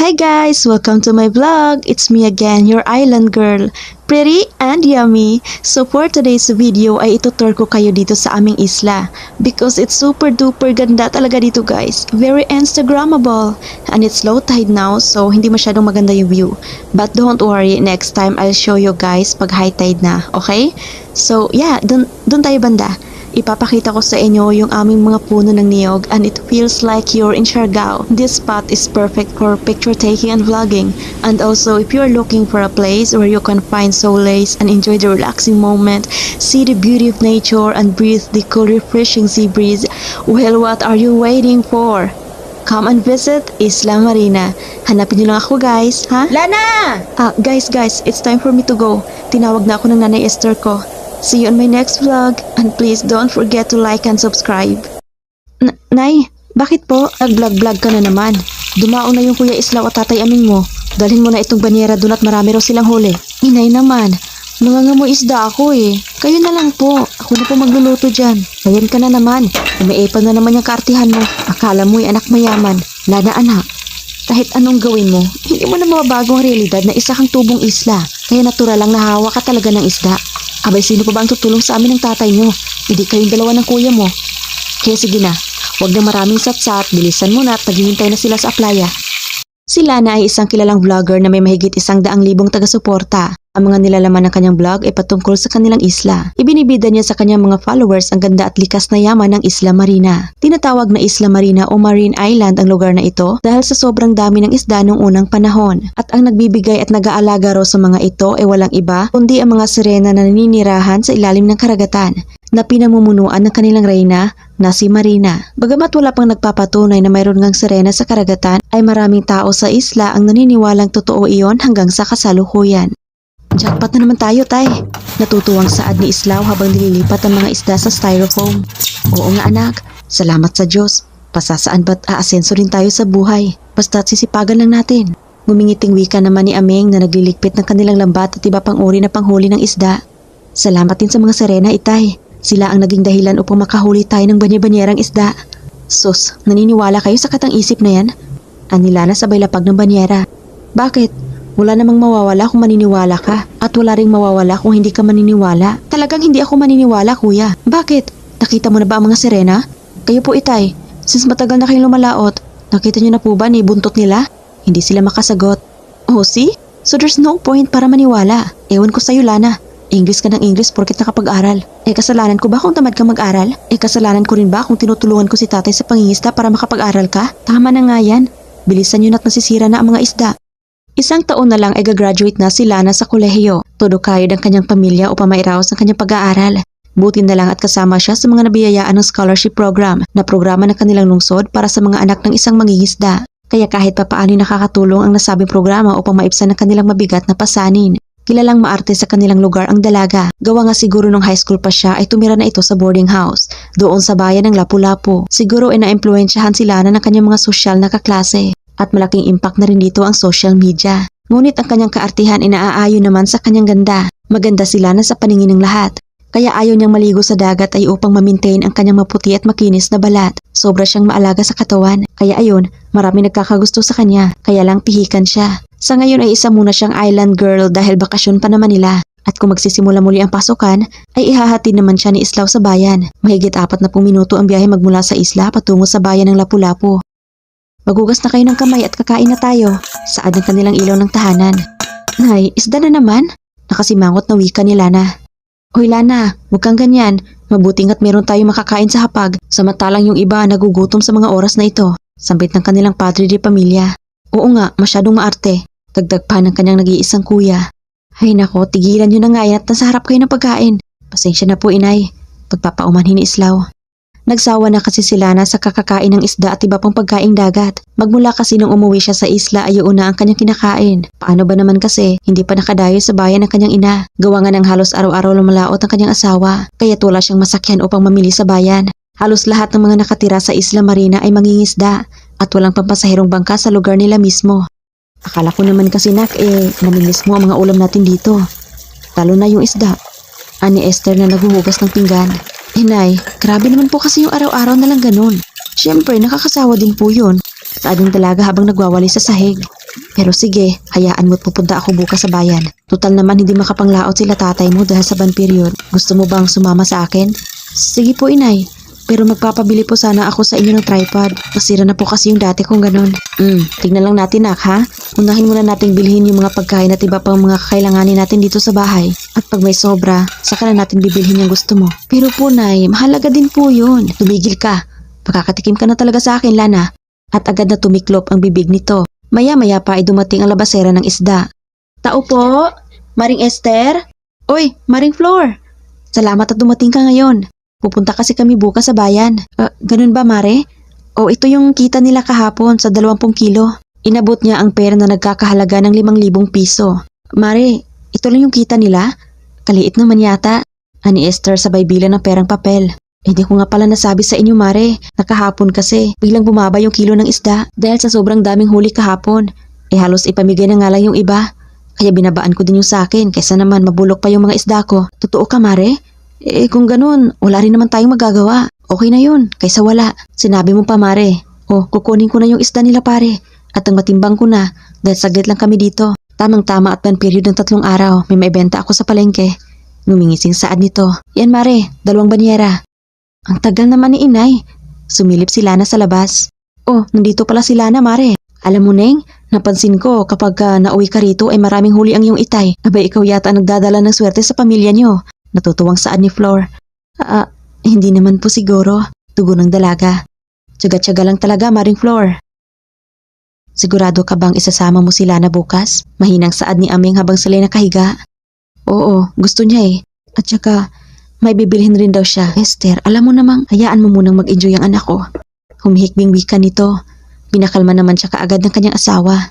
Hi guys! Welcome to my vlog! It's me again, your island girl. Pretty and yummy! So for today's video ay itutur ko kayo dito sa aming isla. Because it's super duper ganda talaga dito guys. Very Instagrammable. And it's low tide now so hindi masyadong maganda yung view. But don't worry, next time I'll show you guys pag high tide na. Okay? So yeah, dun tayo banda. Ipapakita ko sa inyo yung aming mga puno ng niyog and it feels like you're in Siargao. This spot is perfect for picture taking and vlogging. And also, if you're looking for a place where you can find solace and enjoy the relaxing moment, see the beauty of nature and breathe the cool refreshing sea breeze, well, what are you waiting for? Come and visit Isla Marina. Hanapin niyo lang ako guys, ha? Lana! Guys, it's time for me to go. Tinawag na ako ng nanay Esther ko. See you on my next vlog and please don't forget to like and subscribe. Nay, bakit po? Nag-vlog ka na naman. Dumao na yung Kuya Islaw at Tatay Aming mo. Dalhin mo na itong banyera doon at marami raw silang huli. Inay naman, nangangamoy isda ako eh. Kayo na lang po. Ako na po magluluto dyan. Ayan ka na naman. Umiipon na naman yung kaartihan mo. Akala mo'y anak mayaman. Lana anak. Kahit anong gawin mo, hindi mo na mababago ang realidad na isa kang tubong isla. Kaya natural lang nahawa ka talaga ng isda. Abay, sino pa ba ang tutulong sa amin ng tatay nyo? Hindi kayong dalawa ng kuya mo. Kaya sige na, huwag na maraming satsat, bilisan mo na at naghihintay na sila sa playa. Si Lana ay isang kilalang vlogger na may mahigit 100,000 taga-suporta. Ang mga nilalaman ng kanyang vlog ay patungkol sa kanilang isla. Ibinibida niya sa kanyang mga followers ang ganda at likas na yaman ng Isla Marina. Tinatawag na Isla Marina o Marine Island ang lugar na ito dahil sa sobrang dami ng isda noong unang panahon. At ang nagbibigay at nag-aalaga raw sa mga ito ay walang iba kundi ang mga sirena na naninirahan sa ilalim ng karagatan na pinamumunuan ng kanilang reyna na si Marina. Bagamat wala pang nagpapatunay na mayroon ngang sirena sa karagatan, ay maraming tao sa isla ang naniniwalang totoo iyon hanggang sa kasalukuyan. Jackpot na naman tayo, tay. Natutuwang saad ni Islaw habang nililipat ang mga isda sa styrofoam. Oo nga anak, salamat sa Diyos. Pasasaan ba't aasenso rin tayo sa buhay? Basta't sisipagan lang natin. Ngumingiting wika naman ni Ameng na nagliligpit ng kanilang lambat at iba pang uri na panghuli ng isda. Salamat din sa mga sirena, itay. Sila ang naging dahilan upang makahuli tayo ng banya-banyerang isda. Sus, naniniwala kayo sa katang-isip na yan? Anila na sabay lapag ng banyera. Bakit? Wala namang mawawala kung maniniwala ka. At wala ring mawawala kung hindi ka maniniwala. Talagang hindi ako maniniwala, kuya. Bakit? Nakita mo na ba ang mga sirena? Kayo po, itay. Since matagal na kayong lumalaot, nakita niyo na po ba ni buntot nila? Hindi sila makasagot. Oh, see? So there's no point para maniwala. Ewan ko sa'yo, Lana. English ka ng English porkit nakapag-aral. Kasalanan ko ba kung tamad ka mag-aral? Kasalanan ko rin ba kung tinutulungan ko si tatay sa pangingisda para makapag-aral ka? Tama na nga yan. Bilisan nyo na't nasisira na ang mga isda. Isang taon na lang ay gagraduate na si Lana sa kolehiyo. Todo kayod ang kanyang pamilya upang mairaos ang kanyang pag-aaral. Buti na lang at kasama siya sa mga nabiyayaan ng scholarship program na programa ng kanilang lungsod para sa mga anak ng isang mangingisda. Kaya kahit papaano nakakatulong ang nasabing programa upang maibsan ang kanilang mabigat na pasanin. Kilalang maarte sa kanilang lugar ang dalaga. Gawa nga siguro nung high school pa siya ay tumira na ito sa boarding house. Doon sa bayan ng Lapu-Lapu. Siguro ay na-impluensyahan si Lana ng kanyang mga sosyal na kaklase. At malaking impact na rin dito ang social media. Ngunit ang kanyang kaartihan ay naaayon naman sa kanyang ganda. Maganda si Lana sa paningin ng lahat. Kaya ayaw niyang maligo sa dagat ay upang ma-maintain ang kanyang maputi at makinis na balat. Sobra siyang maalaga sa katawan. Kaya ayun, marami nagkakagusto sa kanya. Kaya lang pihikan siya. Sa ngayon ay isa muna siyang island girl dahil bakasyon pa naman nila. At kung magsisimula muli ang pasukan, ay ihahatid naman siya ni Islaw sa bayan. Mahigit 40 minuto ang biyahe magmula sa isla patungo sa bayan ng Lapu-Lapu. Magugas na kayo ng kamay at kakain na tayo. Saad ang kanilang ilaw ng tahanan. Nay, isda na naman? Nakasimangot na wika ni Lana. Hoy Lana, huwag kang ganyan. Mabuti nga't meron tayong makakain sa hapag. Samantalang yung iba nagugutom sa mga oras na ito. Sambit ng kanilang padre de pamilya. Oo nga, masyadong maarte. Dagdag pa ng kanyang nag-iisang kuya. Ay nako, tigilan nyo na nga yan at nasa harap kayo ng pagkain. Pasensya na po inay. Pagpapaumanhin ni Islaw. Nagsawa na kasi si Lana sa kakakain ng isda at iba pang pagkaing dagat. Magmula kasi nung umuwi siya sa isla ay yun na ang kanyang kinakain. Paano ba naman kasi, hindi pa nakadayo sa bayan ng kanyang ina. Gawa nga ng halos araw-araw lumalaot ang kanyang asawa. Kaya wala siyang masakyan upang mamili sa bayan. Halos lahat ng mga nakatira sa Isla Marina ay mangingisda at walang pampasahirong bangka sa lugar nila mismo. Akala ko naman kasi namimiss mo ang mga ulam natin dito. Talo na yung isda. Ani Esther na naghuhugas ng pinggan. Inay, grabe naman po kasi yung araw-araw na lang ganun. Siyempre, nakakasawa din po yun. Saad ng dalaga habang nagwawali sa sahig. Pero sige, hayaan mo't pupunta ako bukas sa bayan. Total naman hindi makapanglaot sila tatay mo dahil sa ban period. Gusto mo bang sumama sa akin? Sige po, inay. Pero magpapabili po sana ako sa inyo ng tripod. Nasira na po kasi yung dati kong ganun. Tignan lang natin, nak, ha? Unahin muna nating bilhin yung mga pagkain at iba pang mga kakailanganin natin dito sa bahay. At pag may sobra, saka na natin bibilhin yung gusto mo. Pero po, nay, mahalaga din po yun. Tumigil ka. Pagkakatikim ka na talaga sa akin, Lana. At agad na tumiklop ang bibig nito. Maya-maya pa ay dumating ang labasera ng isda. Tao po? Maring Esther? Oy, Maring Flor. Salamat at dumating ka ngayon. Pupunta kasi kami bukas sa bayan. Ganun ba, Mare? O ito yung kita nila kahapon sa 20 kilo. Inabot niya ang pera na nagkakahalaga ng 5,000 piso. Mare, ito lang yung kita nila? Kaliit naman yata. Ani Esther sabay bilang ng perang papel. Hindi ko nga pala nasabi sa inyo, Mare. Nakahapon kasi, biglang bumaba yung kilo ng isda dahil sa sobrang daming huli kahapon. Halos ipamigay na nga lang yung iba. Kaya binabaan ko din yung sa akin kaysa naman mabulok pa yung mga isda ko. Totoo ka, Mare? Kung ganun, wala rin naman tayong magagawa. Okay na yun, kaysa wala. Sinabi mo pa, Mare. Kukunin ko na yung isda nila, pare. At ang matimbang ko na, dahil saglit lang kami dito. Tamang-tama at ban period ng 3 araw, may maibenta ako sa palengke. Ngumingising saad nito. Yan, Mare, 2 banyera. Ang tagal naman ni inay. Sumilip si Lana sa labas. Nandito pala si Lana, Mare. Alam mo, Neng, napansin ko kapag nauwi ka rito ay maraming huli ang iyong itay. Abay, ikaw yata ang nagdadala ng swerte sa pamilya niyo. Natutuwang saad ni Flor. Hindi naman po siguro. Tugon ng dalaga. Tsaga-tsaga lang talaga, Maring Flor. Sigurado ka bang isasama mo sila na bukas? Mahinang saad ni Aming habang sila'y nakahiga. Oo, gusto niya eh. At saka, may bibilhin rin daw siya. Esther, alam mo namang, hayaan mo munang mag-enjoy ang anak ko. Humihikbing wika nito. Binakalma naman siya kaagad ng kanyang asawa.